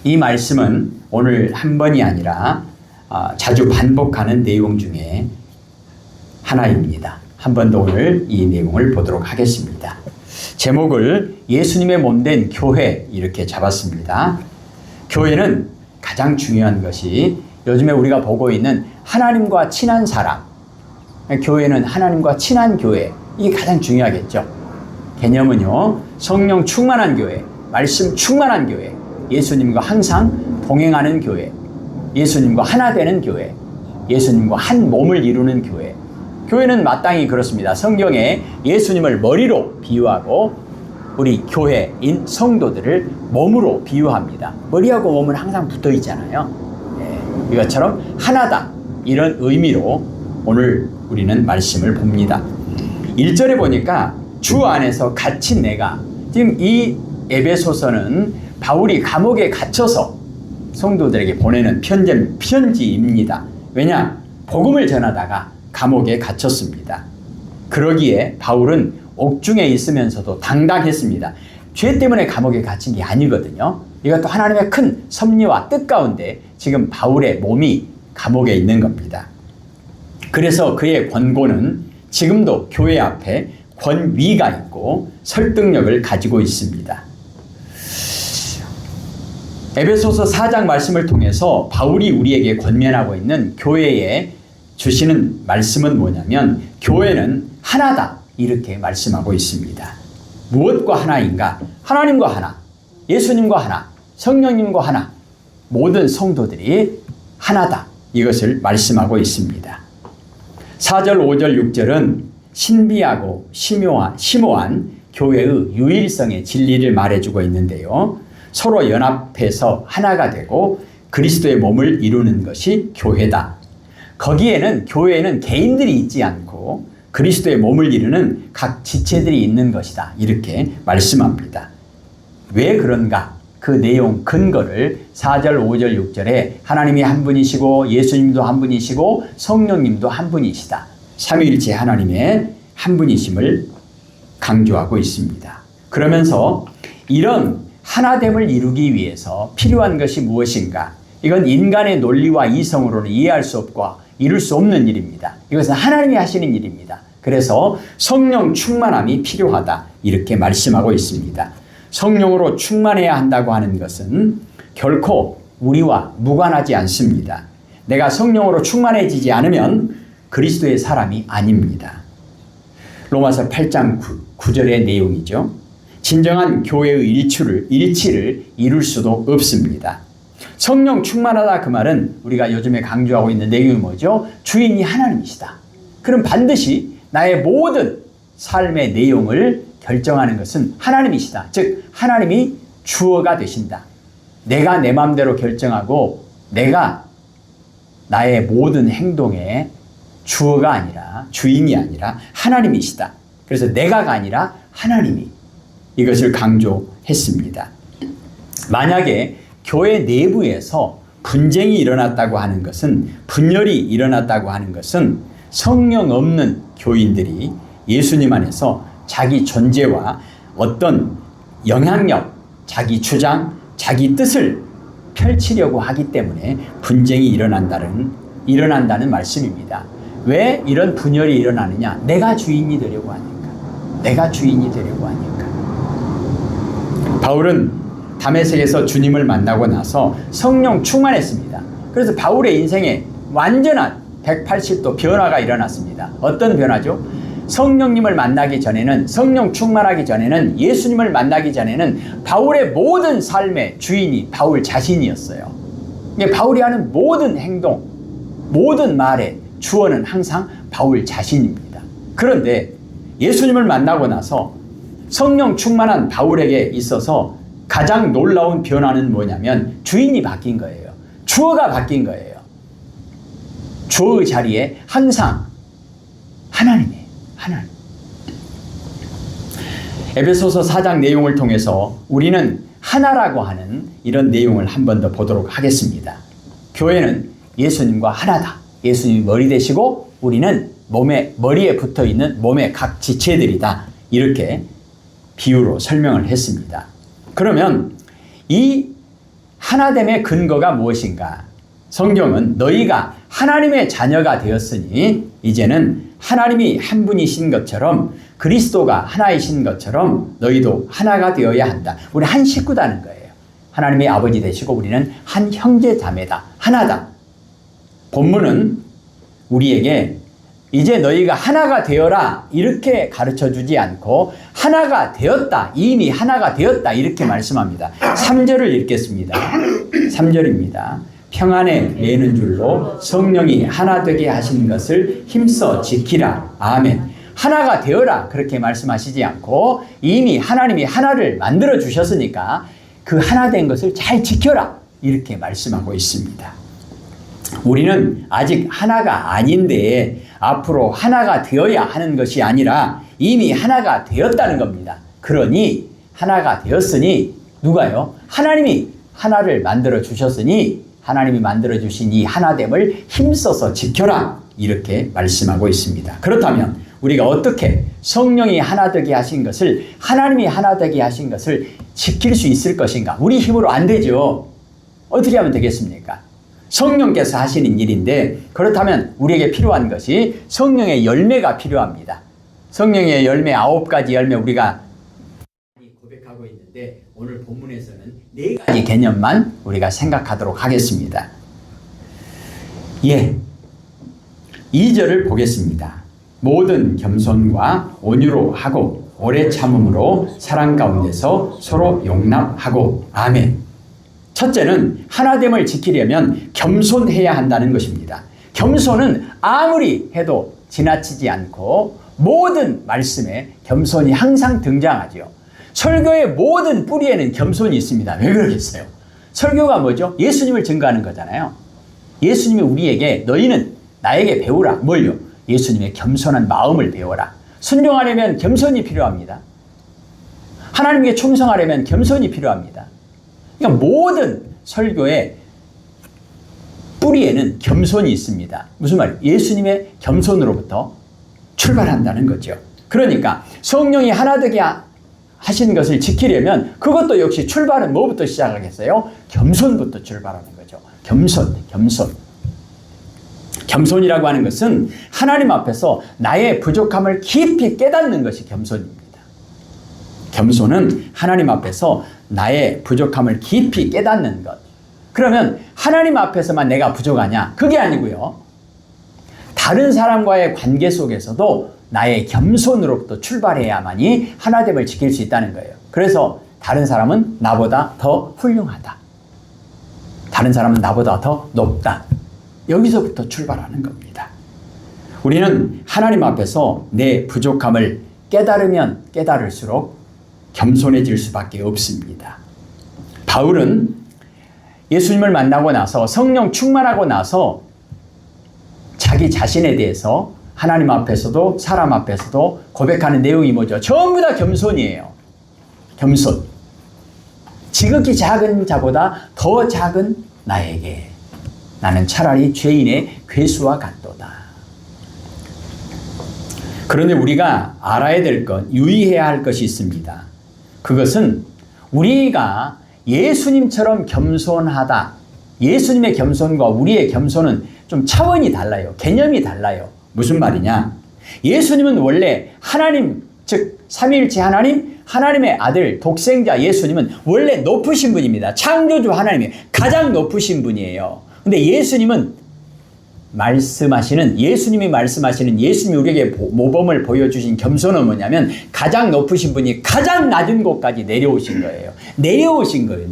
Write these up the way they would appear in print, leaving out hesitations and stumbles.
이 말씀은 오늘 한 번이 아니라 자주 반복하는 내용 중에 하나입니다. 한 번 더 오늘 이 내용을 보도록 하겠습니다. 제목을 예수님의 몸된 교회 이렇게 잡았습니다. 교회는 가장 중요한 것이 요즘에 우리가 보고 있는 하나님과 친한 사람, 교회는 하나님과 친한 교회, 이게 가장 중요하겠죠. 개념은요, 성령 충만한 교회, 말씀 충만한 교회, 예수님과 항상 동행하는 교회, 예수님과 하나 되는 교회, 예수님과 한 몸을 이루는 교회. 교회는 마땅히 그렇습니다. 성경에 예수님을 머리로 비유하고 우리 교회인 성도들을 몸으로 비유합니다. 머리하고 몸은 항상 붙어 있잖아요. 이것처럼 하나다, 이런 의미로 오늘 우리는 말씀을 봅니다. 1절에 보니까 주 안에서 갇힌 내가, 지금 이 에베소서는 바울이 감옥에 갇혀서 성도들에게 보내는 편지입니다. 왜냐? 복음을 전하다가 감옥에 갇혔습니다. 그러기에 바울은 옥중에 있으면서도 당당했습니다. 죄 때문에 감옥에 갇힌 게 아니거든요. 이것도 하나님의 큰 섭리와 뜻 가운데 지금 바울의 몸이 감옥에 있는 겁니다. 그래서 그의 권고는 지금도 교회 앞에 권위가 있고 설득력을 가지고 있습니다. 에베소서 4장 말씀을 통해서 바울이 우리에게 권면하고 있는 교회에 주시는 말씀은 뭐냐면 교회는 하나다, 이렇게 말씀하고 있습니다. 무엇과 하나인가? 하나님과 하나, 예수님과 하나, 성령님과 하나, 모든 성도들이 하나다, 이것을 말씀하고 있습니다. 4절, 5절, 6절은 신비하고 심오한 교회의 유일성의 진리를 말해주고 있는데요. 서로 연합해서 하나가 되고 그리스도의 몸을 이루는 것이 교회다. 거기에는 교회에는 개인들이 있지 않고 그리스도의 몸을 이루는 각 지체들이 있는 것이다, 이렇게 말씀합니다. 왜 그런가? 그 내용 근거를 4절, 5절, 6절에 하나님이 한 분이시고 예수님도 한 분이시고 성령님도 한 분이시다, 삼위일체 하나님의 한 분이심을 강조하고 있습니다. 그러면서 이런 하나됨을 이루기 위해서 필요한 것이 무엇인가? 이건 인간의 논리와 이성으로는 이해할 수 없고 이룰 수 없는 일입니다. 이것은 하나님이 하시는 일입니다. 그래서 성령 충만함이 필요하다, 이렇게 말씀하고 있습니다. 성령으로 충만해야 한다고 하는 것은 결코 우리와 무관하지 않습니다. 내가 성령으로 충만해지지 않으면 그리스도의 사람이 아닙니다. 로마서 8장 9절의 내용이죠. 진정한 교회의 일치를 이룰 수도 없습니다. 성령 충만하다, 그 말은 우리가 요즘에 강조하고 있는 내용이 뭐죠? 주인이 하나님이시다. 그럼 반드시 나의 모든 삶의 내용을 결정하는 것은 하나님이시다. 즉 하나님이 주어가 되신다. 내가 내 마음대로 결정하고 내가 나의 모든 행동의 주어가 아니라, 주인이 아니라 하나님이시다. 그래서 내가가 아니라 하나님이, 이것을 강조했습니다. 만약에 교회 내부에서 분쟁이 일어났다고 하는 것은, 분열이 일어났다고 하는 것은 성령 없는 교인들이 예수님 안에서 자기 존재와 어떤 영향력, 자기 주장, 자기 뜻을 펼치려고 하기 때문에 분쟁이 일어난다는 말씀입니다. 왜 이런 분열이 일어나느냐? 내가 주인이 되려고 하니까. 내가 주인이 되려고 하니까. 바울은 다메섹에서 주님을 만나고 나서 성령 충만했습니다. 그래서 바울의 인생에 완전한 180도 변화가 일어났습니다. 어떤 변화죠? 성령님을 만나기 전에는, 성령 충만하기 전에는, 예수님을 만나기 전에는 바울의 모든 삶의 주인이 바울 자신이었어요. 바울이 하는 모든 행동, 모든 말의 주어는 항상 바울 자신입니다. 그런데 예수님을 만나고 나서 성령 충만한 바울에게 있어서 가장 놀라운 변화는 뭐냐면 주인이 바뀐 거예요. 주어가 바뀐 거예요. 주어의 자리에 항상 하나님이에요. 하나님. 에베소서 4장 내용을 통해서 우리는 하나라고 하는 이런 내용을 한 번 더 보도록 하겠습니다. 교회는 예수님과 하나다. 예수님이 머리 되시고 우리는 머리에 붙어있는 몸의 각 지체들이다. 이렇게 비유로 설명을 했습니다. 그러면 이 하나됨의 근거가 무엇인가? 성경은 너희가 하나님의 자녀가 되었으니 이제는 하나님이 한 분이신 것처럼 그리스도가 하나이신 것처럼 너희도 하나가 되어야 한다. 우리 한 식구다는 거예요. 하나님의 아버지 되시고 우리는 한 형제 자매다. 하나다. 본문은 우리에게 이제 너희가 하나가 되어라 이렇게 가르쳐 주지 않고 하나가 되었다. 이미 하나가 되었다. 이렇게 말씀합니다. 3절을 읽겠습니다. 3절입니다. 평안에 매는 줄로 성령이 하나 되게 하신 것을 힘써 지키라. 아멘. 하나가 되어라 그렇게 말씀하시지 않고 이미 하나님이 하나를 만들어 주셨으니까 그 하나 된 것을 잘 지켜라 이렇게 말씀하고 있습니다. 우리는 아직 하나가 아닌데 앞으로 하나가 되어야 하는 것이 아니라 이미 하나가 되었다는 겁니다. 그러니 하나가 되었으니 누가요? 하나님이 하나를 만들어 주셨으니 하나님이 만들어 주신 이 하나됨을 힘써서 지켜라 이렇게 말씀하고 있습니다. 그렇다면 우리가 어떻게 성령이 하나 되게 하신 것을 하나님이 하나 되게 하신 것을 지킬 수 있을 것인가? 우리 힘으로 안 되죠. 어떻게 하면 되겠습니까? 성령께서 하시는 일인데 그렇다면 우리에게 필요한 것이 성령의 열매가 필요합니다. 성령의 열매 9가지 열매 우리가 고백하고 있는데 오늘 본문에서는 4가지 개념만 우리가 생각하도록 하겠습니다. 2절을 보겠습니다. 모든 겸손과 온유로 하고 오래 참음으로 사랑 가운데서 서로 용납하고. 아멘. 첫째는 하나됨을 지키려면 겸손해야 한다는 것입니다. 겸손은 아무리 해도 지나치지 않고 모든 말씀에 겸손이 항상 등장하죠. 설교의 모든 뿌리에는 겸손이 있습니다. 왜 그러겠어요? 설교가 뭐죠? 예수님을 증거하는 거잖아요. 예수님이 우리에게 너희는 나에게 배우라. 뭘요? 예수님의 겸손한 마음을 배워라. 순종하려면 겸손이 필요합니다. 하나님께 충성하려면 겸손이 필요합니다. 그러니까 모든 설교의 뿌리에는 겸손이 있습니다. 무슨 말이에요? 예수님의 겸손으로부터 출발한다는 거죠. 그러니까 성령이 하나 되게 하신 것을 지키려면 그것도 역시 출발은 뭐부터 시작하겠어요? 겸손부터 출발하는 거죠. 겸손. 겸손이라고 하는 것은 하나님 앞에서 나의 부족함을 깊이 깨닫는 것이 겸손입니다. 겸손은 하나님 앞에서 나의 부족함을 깊이 깨닫는 것. 그러면 하나님 앞에서만 내가 부족하냐? 그게 아니고요. 다른 사람과의 관계 속에서도 나의 겸손으로부터 출발해야만이 하나됨을 지킬 수 있다는 거예요. 그래서 다른 사람은 나보다 더 훌륭하다. 다른 사람은 나보다 더 높다. 여기서부터 출발하는 겁니다. 우리는 하나님 앞에서 내 부족함을 깨달으면 깨달을수록 겸손해질 수밖에 없습니다. 바울은 예수님을 만나고 나서 성령 충만하고 나서 자기 자신에 대해서 하나님 앞에서도 사람 앞에서도 고백하는 내용이 뭐죠? 전부 다 겸손이에요. 겸손. 지극히 작은 자보다 더 작은 나에게 나는 차라리 죄인의 괴수와 같도다. 그런데 우리가 알아야 될 것, 유의해야 할 것이 있습니다. 그것은 우리가 예수님처럼 겸손하다. 예수님의 겸손과 우리의 겸손은 좀 차원이 달라요. 개념이 달라요. 무슨 말이냐? 예수님은 원래 하나님, 즉 삼위일체 하나님, 하나님의 아들, 독생자 예수님은 원래 높으신 분입니다. 창조주 하나님이 가장 높으신 분이에요. 근데 예수님이 말씀하시는 예수님이 우리에게 모범을 보여주신 겸손은 뭐냐면 가장 높으신 분이 가장 낮은 곳까지 내려오신 거예요. 내려오신 거예요.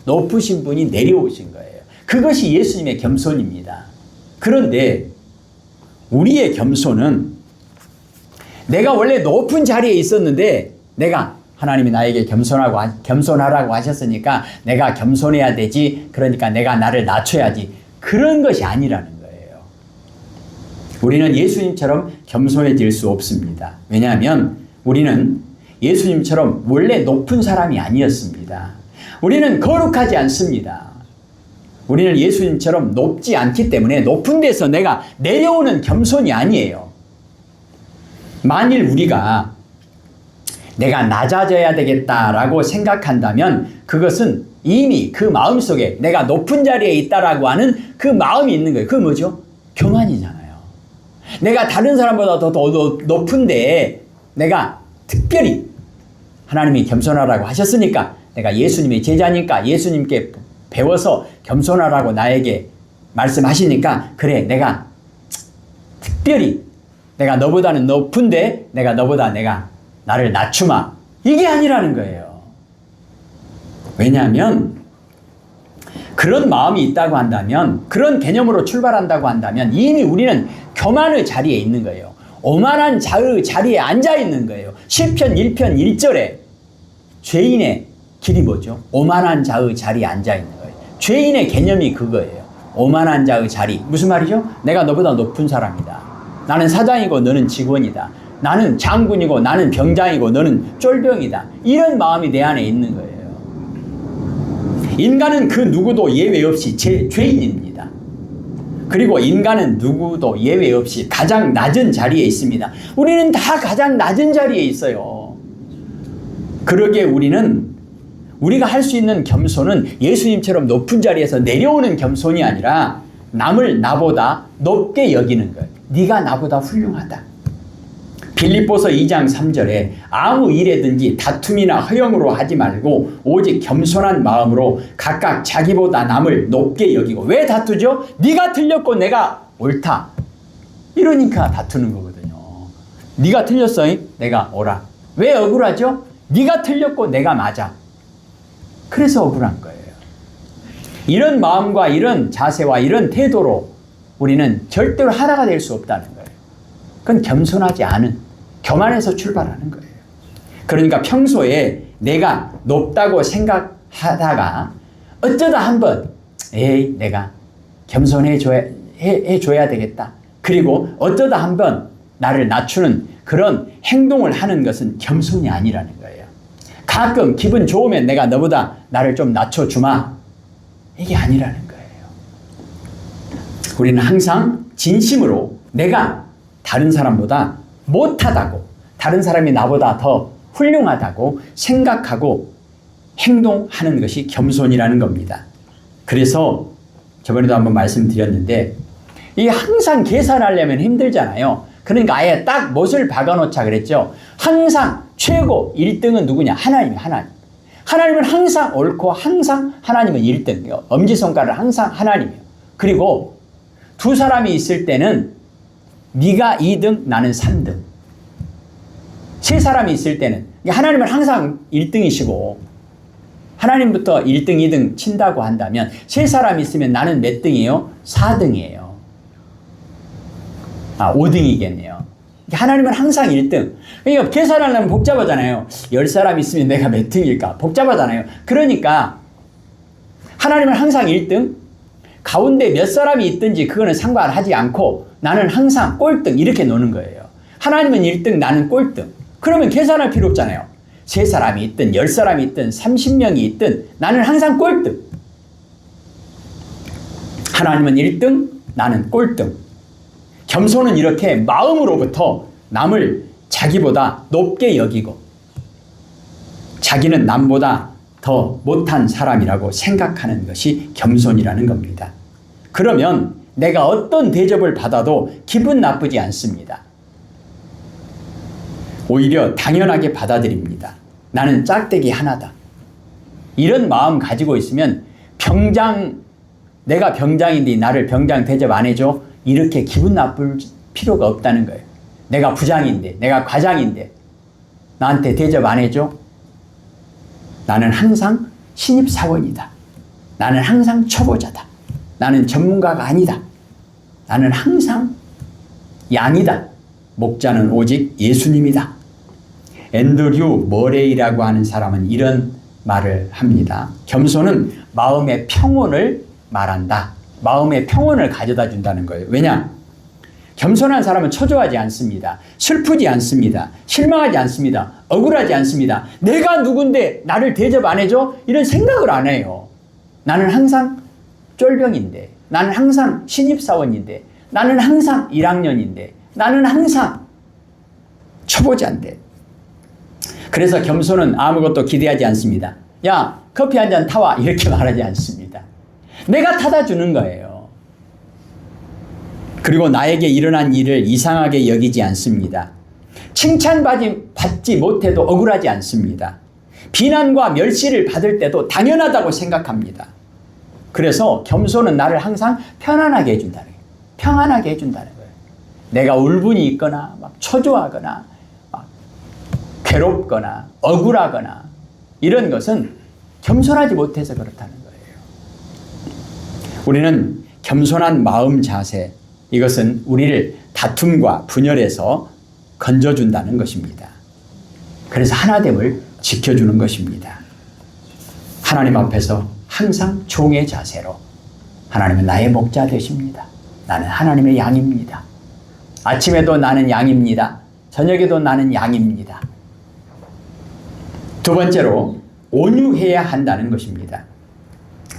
높으신 분이 내려오신 거예요. 그것이 예수님의 겸손입니다. 그런데 우리의 겸손은 내가 원래 높은 자리에 있었는데 하나님이 나에게 겸손하라고 하셨으니까 내가 겸손해야 되지. 그러니까 내가 나를 낮춰야지. 그런 것이 아니라는 거예요. 우리는 예수님처럼 겸손해질 수 없습니다. 왜냐하면 우리는 예수님처럼 원래 높은 사람이 아니었습니다. 우리는 거룩하지 않습니다. 우리는 예수님처럼 높지 않기 때문에 높은 데서 내가 내려오는 겸손이 아니에요. 만일 우리가 내가 낮아져야 되겠다라고 생각한다면 그것은 이미 그 마음속에 내가 높은 자리에 있다라고 하는 그 마음이 있는 거예요. 그게 뭐죠? 교만이잖아요. 내가 다른 사람보다 더 높은데 내가 특별히 하나님이 겸손하라고 하셨으니까 내가 예수님의 제자니까 예수님께 배워서 겸손하라고 나에게 말씀하시니까 그래 내가 특별히 내가 너보다는 높은데 내가 너보다 나를 낮추마. 이게 아니라는 거예요. 왜냐하면 그런 마음이 있다고 한다면 그런 개념으로 출발한다고 한다면 이미 우리는 교만의 자리에 있는 거예요. 오만한 자의 자리에 앉아 있는 거예요. 시편 1편 1절에 죄인의 길이 뭐죠? 오만한 자의 자리에 앉아 있는 거예요. 죄인의 개념이 그거예요. 오만한 자의 자리. 무슨 말이죠? 내가 너보다 높은 사람이다. 나는 사장이고 너는 직원이다. 나는 장군이고 나는 병장이고 너는 쫄병이다. 이런 마음이 내 안에 있는 거예요. 인간은 그 누구도 예외 없이 죄인입니다. 그리고 인간은 누구도 예외 없이 가장 낮은 자리에 있습니다. 우리는 다 가장 낮은 자리에 있어요. 그러기에 우리가 할 수 있는 겸손은 예수님처럼 높은 자리에서 내려오는 겸손이 아니라 남을 나보다 높게 여기는 거예요. 네가 나보다 훌륭하다. 빌립보서 2장 3절에 아무 일에든지 다툼이나 허영으로 하지 말고 오직 겸손한 마음으로 각각 자기보다 남을 높게 여기고. 왜 다투죠? 네가 틀렸고 내가 옳다. 이러니까 다투는 거거든요. 네가 틀렸어, 내가 옳아. 왜 억울하죠? 네가 틀렸고 내가 맞아. 그래서 억울한 거예요. 이런 마음과 이런 자세와 이런 태도로 우리는 절대로 하나가 될 수 없다는 거예요. 그건 겸손하지 않은, 교만에서 출발하는 거예요. 그러니까 평소에 내가 높다고 생각하다가 어쩌다 한번 내가 겸손해줘야 되겠다. 그리고 어쩌다 한번 나를 낮추는 그런 행동을 하는 것은 겸손이 아니라는 거예요. 가끔 기분 좋으면 내가 너보다 나를 좀 낮춰주마. 이게 아니라는 거예요. 우리는 항상 진심으로 내가 다른 사람보다 못하다고, 다른 사람이 나보다 더 훌륭하다고 생각하고 행동하는 것이 겸손이라는 겁니다. 그래서 저번에도 한번 말씀드렸는데 이게 항상 계산하려면 힘들잖아요. 그러니까 아예 딱 못을 박아놓자 그랬죠. 항상 최고 1등은 누구냐? 하나님. 하나님은 항상 옳고 항상 하나님은 1등이에요. 엄지손가락은 항상 하나님이에요. 그리고 두 사람이 있을 때는 네가 2등, 나는 3등. 세 사람이 있을 때는 하나님은 항상 1등이시고 하나님부터 1등, 2등 친다고 한다면 세 사람이 있으면 나는 몇 등이에요? 4등이에요. 5등이겠네요. 하나님은 항상 1등. 그러니까 계산하려면 복잡하잖아요. 10사람 있으면 내가 몇 등일까? 복잡하잖아요. 그러니까 하나님은 항상 1등, 가운데 몇 사람이 있든지 그거는 상관하지 않고 나는 항상 꼴등 이렇게 노는 거예요. 하나님은 1등, 나는 꼴등. 그러면 계산할 필요 없잖아요. 3사람이 있든 10사람이 있든 30명이 있든 나는 항상 꼴등. 하나님은 1등, 나는 꼴등. 겸손은 이렇게 마음으로부터 남을 자기보다 높게 여기고 자기는 남보다 더 못한 사람이라고 생각하는 것이 겸손이라는 겁니다. 그러면 내가 어떤 대접을 받아도 기분 나쁘지 않습니다. 오히려 당연하게 받아들입니다. 나는 짝대기 하나다. 이런 마음 가지고 있으면 내가 병장인데 나를 병장 대접 안 해줘? 이렇게 기분 나쁠 필요가 없다는 거예요. 내가 부장인데, 내가 과장인데 나한테 대접 안 해줘? 나는 항상 신입사원이다. 나는 항상 초보자다. 나는 전문가가 아니다. 나는 항상 양이다. 목자는 오직 예수님이다. 앤드류 머레이라고 하는 사람은 이런 말을 합니다. 겸손은 마음의 평온을 말한다. 마음의 평온을 가져다 준다는 거예요. 왜냐? 겸손한 사람은 초조하지 않습니다. 슬프지 않습니다. 실망하지 않습니다. 억울하지 않습니다. 내가 누군데 나를 대접 안 해줘? 이런 생각을 안 해요. 나는 항상 쫄병인데, 나는 항상 신입사원인데, 나는 항상 1학년인데, 나는 항상 초보자인데. 그래서 겸손은 아무것도 기대하지 않습니다. 야, 커피 한 잔 타와 이렇게 말하지 않습니다. 내가 타다 주는 거예요. 그리고 나에게 일어난 일을 이상하게 여기지 않습니다. 칭찬받지 못해도 억울하지 않습니다. 비난과 멸시를 받을 때도 당연하다고 생각합니다. 그래서 겸손은 나를 항상 편안하게 해준다는 거예요. 평안하게 해준다는 거예요. 내가 울분이 있거나 막 초조하거나 막 괴롭거나 억울하거나 이런 것은 겸손하지 못해서 그렇다는 거예요. 우리는 겸손한 마음 자세, 이것은 우리를 다툼과 분열에서 건져준다는 것입니다. 그래서 하나됨을 지켜주는 것입니다. 하나님 앞에서 항상 종의 자세로 하나님은 나의 목자 되십니다. 나는 하나님의 양입니다. 아침에도 나는 양입니다. 저녁에도 나는 양입니다. 두 번째로 온유해야 한다는 것입니다.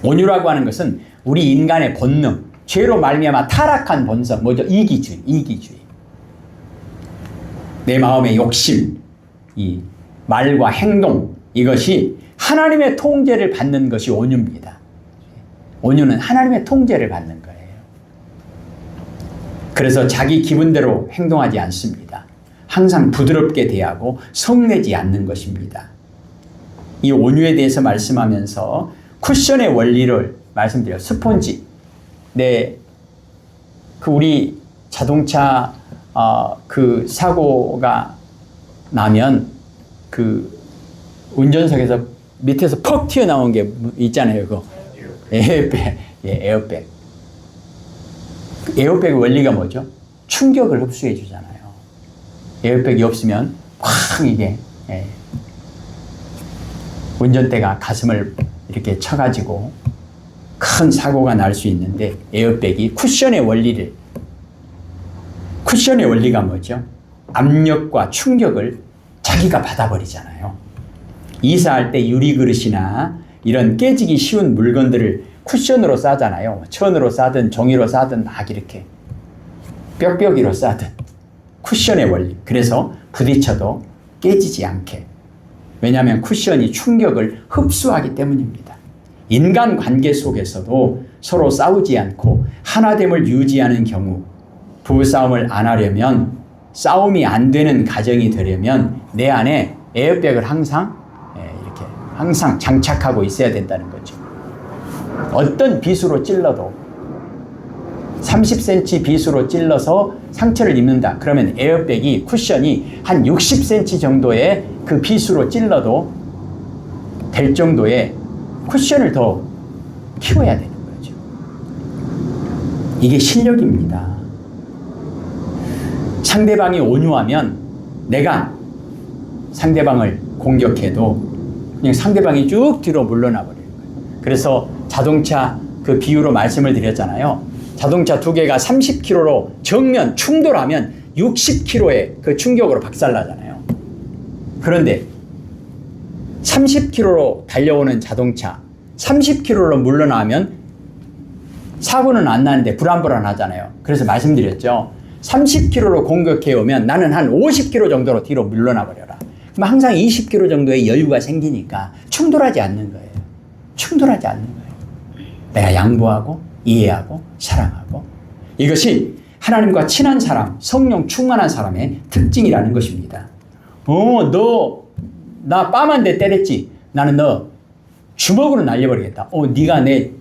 온유라고 하는 것은 우리 인간의 본능, 죄로 말미암아 타락한 본성, 뭐죠? 이기주의. 내 마음의 욕심, 이 말과 행동, 이것이 하나님의 통제를 받는 것이 온유입니다. 온유는 하나님의 통제를 받는 거예요. 그래서 자기 기분대로 행동하지 않습니다. 항상 부드럽게 대하고 성내지 않는 것입니다. 이 온유에 대해서 말씀하면서 쿠션의 원리를 말씀드려요. 스폰지. 우리 자동차 그 사고가 나면 그 운전석에서 밑에서 퍽 튀어나온 게 있잖아요. 그거. 에어백. 에어백. 에어백의 원리가 뭐죠? 충격을 흡수해 주잖아요. 에어백이 없으면 확 이게 운전대가 가슴을 이렇게 쳐가지고 큰 사고가 날 수 있는데 에어백이 쿠션의 원리가 뭐죠? 압력과 충격을 자기가 받아버리잖아요. 이사할 때 유리그릇이나 이런 깨지기 쉬운 물건들을 쿠션으로 싸잖아요. 천으로 싸든 종이로 싸든 막 이렇게 뾱뾱이로 싸든 쿠션의 원리. 그래서 부딪혀도 깨지지 않게. 왜냐하면 쿠션이 충격을 흡수하기 때문입니다. 인간관계 속에서도 서로 싸우지 않고 하나됨을 유지하는 경우, 부부싸움을 안 하려면, 싸움이 안 되는 가정이 되려면 내 안에 에어백을 항상 장착하고 있어야 된다는 거죠. 어떤 빗으로 찔러도 30cm 빗으로 찔러서 상처를 입는다. 그러면 에어백이, 쿠션이 한 60cm 정도의 그 빗으로 찔러도 될 정도의 쿠션을 더 키워야 되는 거죠. 이게 실력입니다. 상대방이 온유하면 내가 상대방을 공격해도 그냥 상대방이 쭉 뒤로 물러나 버려요. 그래서 자동차 그 비유로 말씀을 드렸잖아요. 자동차 두 개가 30km로 정면 충돌하면 60km의 그 충격으로 박살나잖아요. 그런데 30km로 달려오는 자동차 30km로 물러나면 사고는 안 나는데 불안불안하잖아요. 그래서 말씀드렸죠. 30km로 공격해 오면 나는 한 50km 정도로 뒤로 물러나 버려라. 그럼 항상 20km 정도의 여유가 생기니까 충돌하지 않는 거예요. 충돌하지 않는 거예요. 내가 양보하고 이해하고 사랑하고, 이것이 하나님과 친한 사람, 성령 충만한 사람의 특징이라는 것입니다. 너 나 뺨 한 대 때렸지. 나는 너 주먹으로 날려버리겠다. 네가 내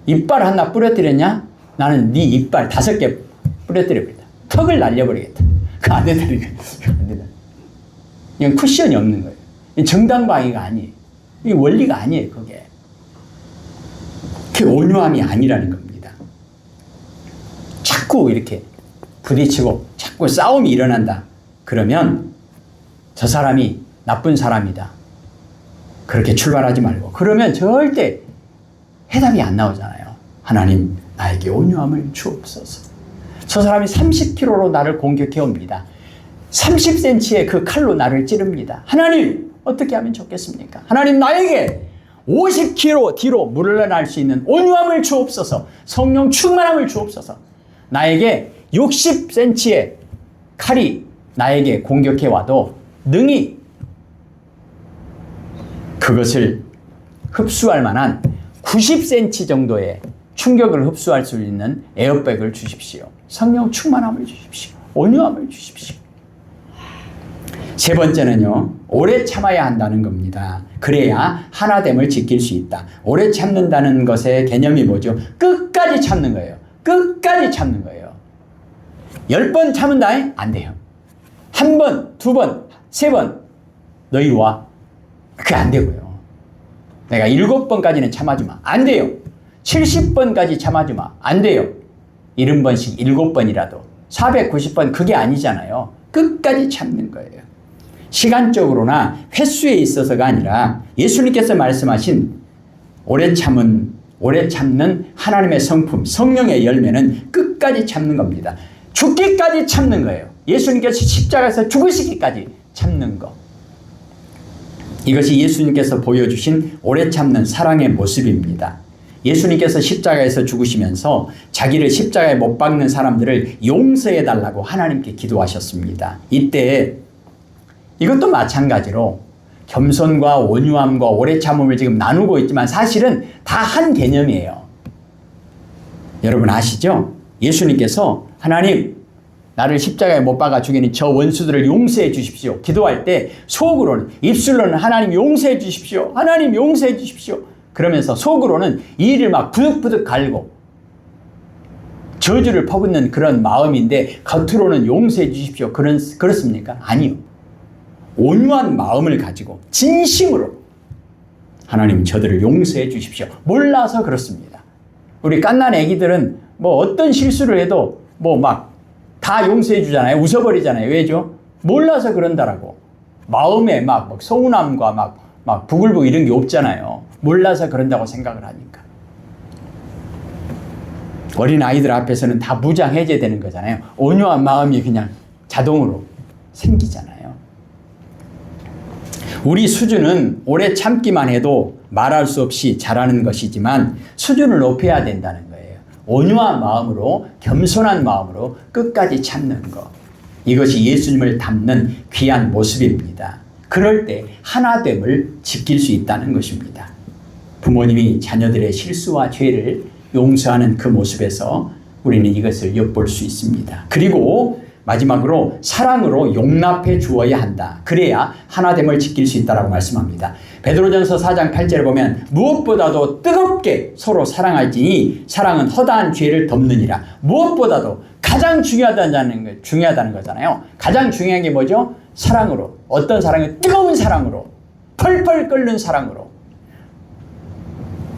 이빨 하나 부러뜨렸냐? 나는 네 이빨 5개 부러뜨려버리겠다. 턱을 날려버리겠다. 그거 안 된다. 안 된다. 이건 쿠션이 없는 거예요. 정당방위가 아니에요. 이 원리가 아니에요. 그게. 그게 온유함이 아니라는 겁니다. 자꾸 이렇게 부딪히고 자꾸 싸움이 일어난다. 그러면 저 사람이 나쁜 사람이다. 그렇게 출발하지 말고. 그러면 절대 해답이 안 나오잖아요. 하나님, 나에게 온유함을 주옵소서. 저 사람이 30km로 나를 공격해 옵니다. 30cm의 그 칼로 나를 찌릅니다. 하나님, 어떻게 하면 좋겠습니까? 하나님, 나에게 50km 뒤로 물러날 수 있는 온유함을 주옵소서. 성령 충만함을 주옵소서. 나에게 60cm의 칼이 나에게 공격해 와도 능히 그것을 흡수할 만한 90cm 정도의 충격을 흡수할 수 있는 에어백을 주십시오. 성령 충만함을 주십시오. 온유함을 주십시오. 세 번째는요, 오래 참아야 한다는 겁니다. 그래야 하나됨을 지킬 수 있다. 오래 참는다는 것의 개념이 뭐죠? 끝까지 참는 거예요. 끝까지 참는 거예요. 10번 참은다? 안 돼요. 1번, 2번, 3번, 너 이리 와. 그게 안 되고요. 내가 7번까지는 참아주마. 안 돼요. 70번까지 참아주마. 안 돼요. 70번씩 7번이라도. 490번 그게 아니잖아요. 끝까지 참는 거예요. 시간적으로나 횟수에 있어서가 아니라 예수님께서 말씀하신 오래 참는 하나님의 성품, 성령의 열매는 끝까지 참는 겁니다. 죽기까지 참는 거예요. 예수님께서 십자가에서 죽으시기까지 참는 거. 이것이 예수님께서 보여주신 오래 참는 사랑의 모습입니다. 예수님께서 십자가에서 죽으시면서 자기를 십자가에 못 박는 사람들을 용서해 달라고 하나님께 기도하셨습니다. 이때 이것도 마찬가지로 겸손과 온유함과 오래 참음을 지금 나누고 있지만 사실은 다 한 개념이에요. 여러분 아시죠? 예수님께서 하나님, 나를 십자가에 못 박아 죽이는 저 원수들을 용서해 주십시오. 기도할 때 속으로는, 입술로는 하나님 용서해 주십시오. 하나님 용서해 주십시오. 그러면서 속으로는 이를 막 부득부득 갈고 저주를 퍼붓는 그런 마음인데 겉으로는 용서해 주십시오. 그렇습니까? 아니요. 온유한 마음을 가지고 진심으로 하나님 저들을 용서해 주십시오. 몰라서 그렇습니다. 우리 갓난 애기들은 뭐 어떤 실수를 해도 뭐 막 다 용서해 주잖아요. 웃어버리잖아요. 왜죠? 몰라서 그런다라고. 마음에 막 서운함과 막 부글부글 이런 게 없잖아요. 몰라서 그런다고 생각을 하니까. 어린 아이들 앞에서는 다 무장해제되는 거잖아요. 온유한 마음이 그냥 자동으로 생기잖아요. 우리 수준은 오래 참기만 해도 말할 수 없이 잘하는 것이지만 수준을 높여야 된다는 거예요. 온유한 마음으로, 겸손한 마음으로 끝까지 참는 것. 이것이 예수님을 닮는 귀한 모습입니다. 그럴 때 하나됨을 지킬 수 있다는 것입니다. 부모님이 자녀들의 실수와 죄를 용서하는 그 모습에서 우리는 이것을 엿볼 수 있습니다. 그리고 마지막으로 사랑으로 용납해 주어야 한다. 그래야 하나됨을 지킬 수 있다라고 말씀합니다. 베드로전서 4장 8절에 보면 무엇보다도 뜨겁게 서로 사랑할지니 사랑은 허다한 죄를 덮느니라. 무엇보다도 가장 중요하다는 거잖아요. 가장 중요한 게 뭐죠? 사랑으로. 어떤 사랑이? 뜨거운 사랑으로. 펄펄 끓는 사랑으로.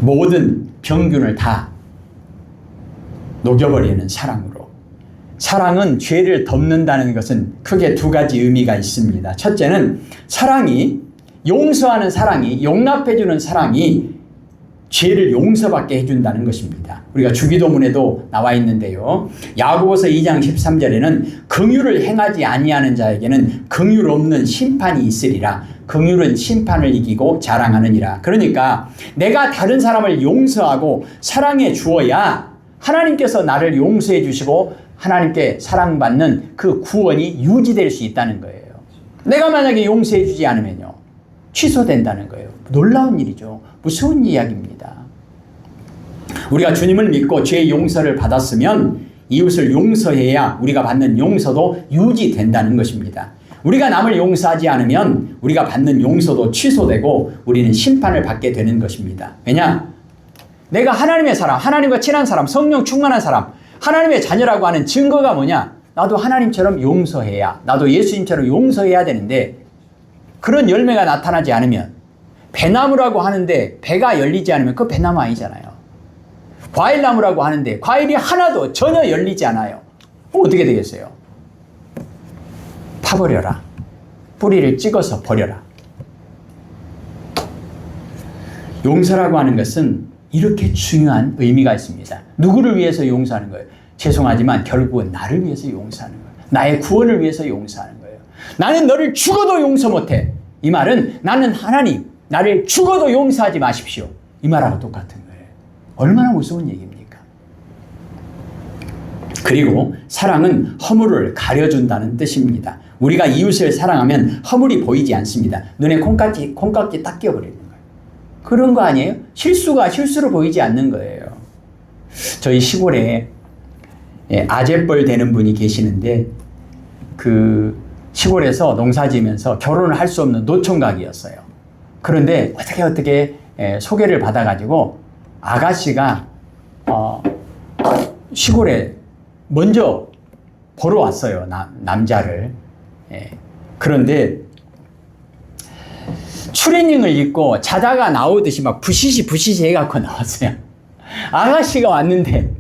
모든 병균을 다 녹여버리는 사랑으로. 사랑은 죄를 덮는다는 것은 크게 두 가지 의미가 있습니다. 첫째는 사랑이, 용서하는 사랑이, 용납해주는 사랑이 죄를 용서받게 해준다는 것입니다. 우리가 주기도문에도 나와 있는데요. 야고보서 2장 13절에는 긍휼을 행하지 아니하는 자에게는 긍휼 없는 심판이 있으리라. 긍휼은 심판을 이기고 자랑하느니라. 그러니까 내가 다른 사람을 용서하고 사랑해 주어야 하나님께서 나를 용서해 주시고 하나님께 사랑받는 그 구원이 유지될 수 있다는 거예요. 내가 만약에 용서해 주지 않으면요, 취소된다는 거예요. 놀라운 일이죠. 무서운 이야기입니다. 우리가 주님을 믿고 죄의 용서를 받았으면 이웃을 용서해야 우리가 받는 용서도 유지된다는 것입니다. 우리가 남을 용서하지 않으면 우리가 받는 용서도 취소되고 우리는 심판을 받게 되는 것입니다. 왜냐? 내가 하나님의 사람, 하나님과 친한 사람, 성령 충만한 사람, 하나님의 자녀라고 하는 증거가 뭐냐? 나도 하나님처럼 용서해야, 나도 예수님처럼 용서해야 되는데 그런 열매가 나타나지 않으면, 배나무라고 하는데 배가 열리지 않으면 그 배나무 아니잖아요. 과일나무라고 하는데 과일이 하나도 전혀 열리지 않아요. 어떻게 되겠어요? 파버려라. 뿌리를 찍어서 버려라. 용서라고 하는 것은 이렇게 중요한 의미가 있습니다. 누구를 위해서 용서하는 거예요? 죄송하지만 결국은 나를 위해서 용서하는 거예요. 나의 구원을 위해서 용서하는 거예요. 나는 너를 죽어도 용서 못해. 이 말은 나는 하나님, 나를 죽어도 용서하지 마십시오. 이 말하고 똑같은 거예요. 얼마나 무서운 얘기입니까? 그리고 사랑은 허물을 가려준다는 뜻입니다. 우리가 이웃을 사랑하면 허물이 보이지 않습니다. 눈에 콩깍지 딱 끼워버리는 거예요. 그런 거 아니에요? 실수가 실수로 보이지 않는 거예요. 저희 시골에 아재뻘 되는 분이 계시는데 그 시골에서 농사 지으면서 결혼을 할 수 없는 노총각이었어요. 그런데 어떻게 소개를 받아가지고 아가씨가 시골에 먼저 보러 왔어요. 남자를. 그런데 추리닝을 입고 자다가 나오듯이 막 부시시 해갖고 나왔어요. 아가씨가 왔는데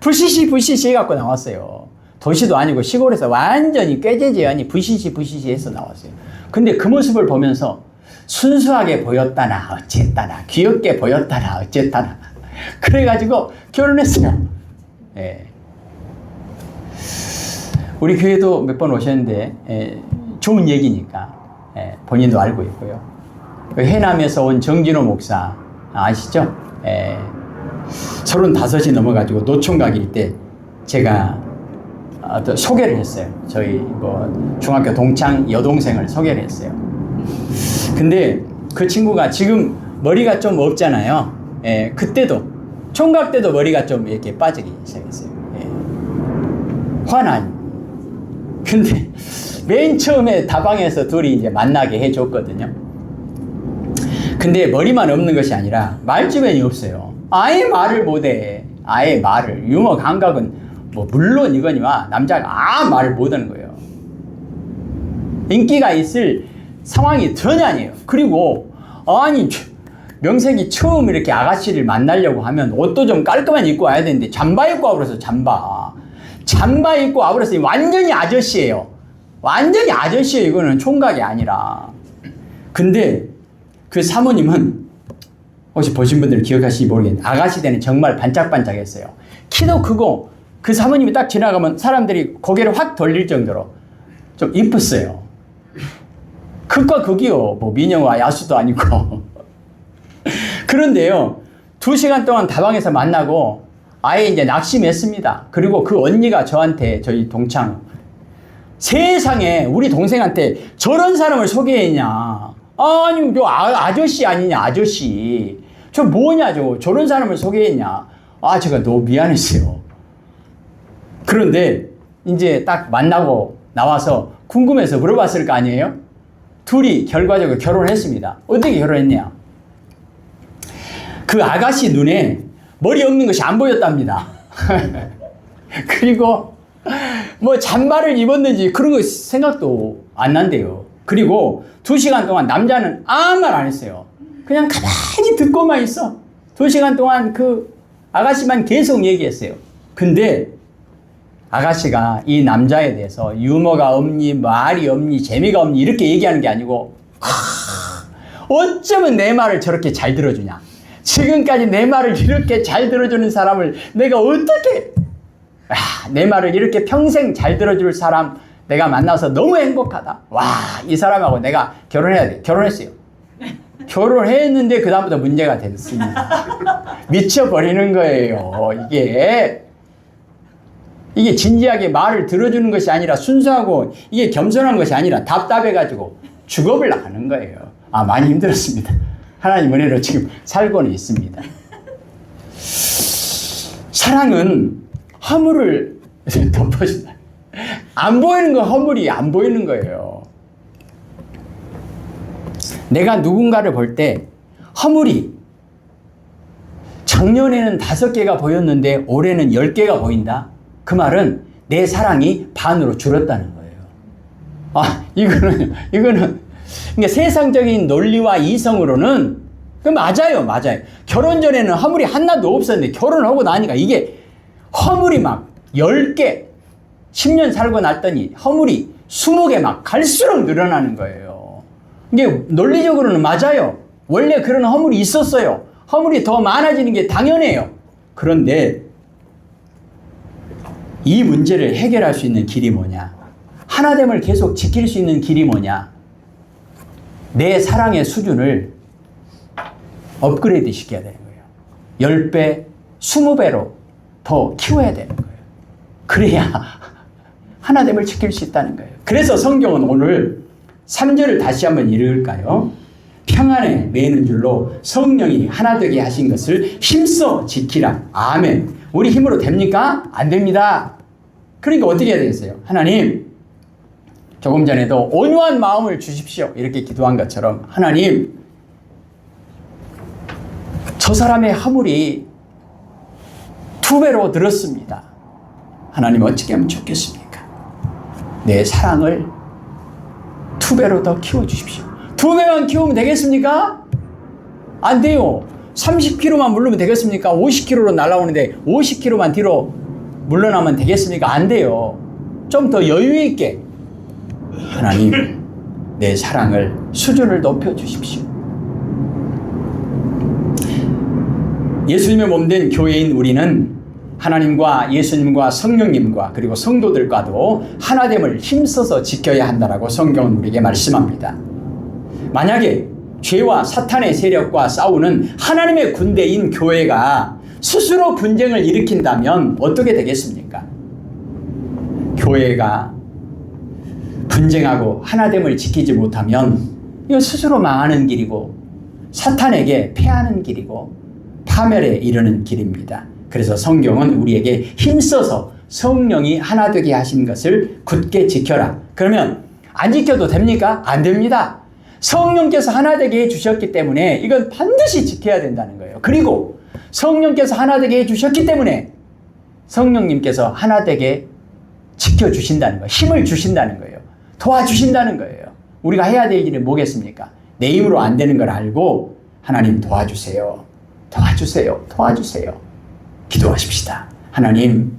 부시시 해갖고 나왔어요. 도시도 아니고 시골에서 완전히 꾀재재하니 부시시 해서 나왔어요. 근데 그 모습을 보면서 순수하게 보였다나 어쨌다나 귀엽게 보였다나 어쨌다나 그래가지고 결혼했어요. 우리 교회도 몇 번 오셨는데 좋은 얘기니까 본인도 알고 있고요. 해남에서 온 정진호 목사 아시죠? 35이 넘어가지고 노총각일 때 제가 소개를 했어요. 저희 중학교 동창 여동생을 소개를 했어요. 근데 그 친구가 지금 머리가 좀 없잖아요. 그때도 총각 때도 머리가 좀 이렇게 빠지기 시작했어요. 화난. 근데 맨 처음에 다방에서 둘이 이제 만나게 해줬거든요. 근데 머리만 없는 것이 아니라 말주변이 없어요. 아예 말을 못해. 아예 말을. 유머 감각은 물론 이거니와 남자가 말을 못하는 거예요. 인기가 있을 상황이 전혀 아니에요. 그리고 아니 명색이 처음 이렇게 아가씨를 만나려고 하면 옷도 좀 깔끔한 입고 와야 되는데 잠바 입고 와버려서 잠바 입고 와버려서 완전히 아저씨예요. 완전히 아저씨예요. 이거는 총각이 아니라. 근데 그 사모님은 혹시 보신 분들 기억하실지 모르겠는데 아가씨 때는 정말 반짝반짝했어요. 키도 크고 그 사모님이 딱 지나가면 사람들이 고개를 확 돌릴 정도로 좀 이뻤어요. 극과 극이요. 민영화 야수도 아니고. 그런데요, 2시간 동안 다방에서 만나고 아예 이제 낙심했습니다. 그리고 그 언니가 저한테, 저희 동창, 세상에 우리 동생한테 저런 사람을 소개했냐. 아니, 저 아저씨 아니냐, 아저씨. 저 뭐냐, 저런 사람을 소개했냐. 제가 너무 미안했어요. 그런데 이제 딱 만나고 나와서 궁금해서 물어봤을 거 아니에요? 둘이 결과적으로 결혼을 했습니다. 어떻게 결혼했냐? 그 아가씨 눈에 머리 없는 것이 안 보였답니다. 그리고 잠바를 입었는지 그런 거 생각도 안 난대요. 그리고 2시간 동안 남자는 아무 말 안 했어요. 그냥 가만히 듣고만 있어. 2시간 동안 그 아가씨만 계속 얘기했어요. 근데 아가씨가 이 남자에 대해서 유머가 없니, 말이 없니, 재미가 없니 이렇게 얘기하는 게 아니고 어쩌면 내 말을 저렇게 잘 들어주냐. 지금까지 내 말을 이렇게 잘 들어주는 사람을 내가 어떻게 내 말을 이렇게 평생 잘 들어줄 사람 내가 만나서 너무 행복하다. 이 사람하고 내가 결혼해야 돼. 결혼했어요. 결혼했는데 그 다음부터 문제가 됐습니다. 미쳐버리는 거예요. 이게 진지하게 말을 들어주는 것이 아니라 순수하고 이게 겸손한 것이 아니라 답답해가지고 죽어을 나가는 거예요. 많이 힘들었습니다. 하나님 은혜로 지금 살고는 있습니다. 사랑은 허물을 덮어준다. 안 보이는 거 허물이 안 보이는 거예요. 내가 누군가를 볼 때 허물이 작년에는 5개가 보였는데 올해는 10개가 보인다. 그 말은 내 사랑이 반으로 줄었다는 거예요. 이거는 그러니까 세상적인 논리와 이성으로는 맞아요. 결혼 전에는 허물이 하나도 없었는데 결혼하고 나니까 이게 허물이 막 10개, 10년 살고 났더니 허물이 20개 막 갈수록 늘어나는 거예요. 이게 논리적으로는 맞아요. 원래 그런 허물이 있었어요. 허물이 더 많아지는 게 당연해요. 그런데 이 문제를 해결할 수 있는 길이 뭐냐? 하나됨을 계속 지킬 수 있는 길이 뭐냐? 내 사랑의 수준을 업그레이드 시켜야 되는 거예요. 10배, 20배로 더 키워야 되는 거예요. 그래야 하나됨을 지킬 수 있다는 거예요. 그래서 성경은 오늘 3절을 다시 한번 읽을까요? 평안에 매는 줄로 성령이 하나 되게 하신 것을 힘써 지키라. 아멘. 우리 힘으로 됩니까? 안 됩니다. 그러니까 어떻게 해야 되겠어요? 하나님, 조금 전에도 온유한 마음을 주십시오. 이렇게 기도한 것처럼 하나님, 저 사람의 화물이 2배로 늘었습니다. 하나님 어떻게 하면 좋겠습니까? 내 사랑을 2배로 더 키워주십시오. 2배만 키우면 되겠습니까? 안 돼요. 30km만 물르면 되겠습니까? 50km로 날아오는데 50km만 뒤로 물러나면 되겠습니까? 안 돼요. 좀 더 여유 있게 하나님, 내 사랑을 수준을 높여주십시오. 예수님의 몸된 교회인 우리는 하나님과 예수님과 성령님과 그리고 성도들과도 하나됨을 힘써서 지켜야 한다라고 성경은 우리에게 말씀합니다. 만약에 죄와 사탄의 세력과 싸우는 하나님의 군대인 교회가 스스로 분쟁을 일으킨다면 어떻게 되겠습니까? 교회가 분쟁하고 하나됨을 지키지 못하면 이건 스스로 망하는 길이고 사탄에게 패하는 길이고 파멸에 이르는 길입니다. 그래서 성경은 우리에게 힘써서 성령이 하나 되게 하신 것을 굳게 지켜라. 그러면 안 지켜도 됩니까? 안 됩니다. 성령께서 하나 되게 해주셨기 때문에 이건 반드시 지켜야 된다는 거예요. 그리고 성령께서 하나 되게 해주셨기 때문에 성령님께서 하나 되게 지켜주신다는 거예요. 힘을 주신다는 거예요. 도와주신다는 거예요. 우리가 해야 될 일은 뭐겠습니까? 내 힘으로 안 되는 걸 알고 하나님 도와주세요. 도와주세요. 도와주세요. 기도하십시다. 하나님,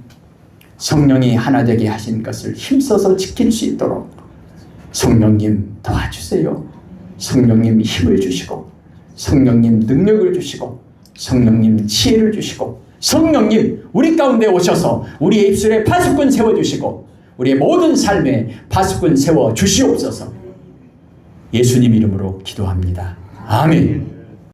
성령이 하나 되게 하신 것을 힘써서 지킬 수 있도록 성령님 도와주세요. 성령님 힘을 주시고 성령님 능력을 주시고 성령님 지혜를 주시고 성령님 우리 가운데 오셔서 우리의 입술에 파수꾼 세워주시고 우리의 모든 삶에 파수꾼 세워 주시옵소서. 예수님 이름으로 기도합니다. 아멘.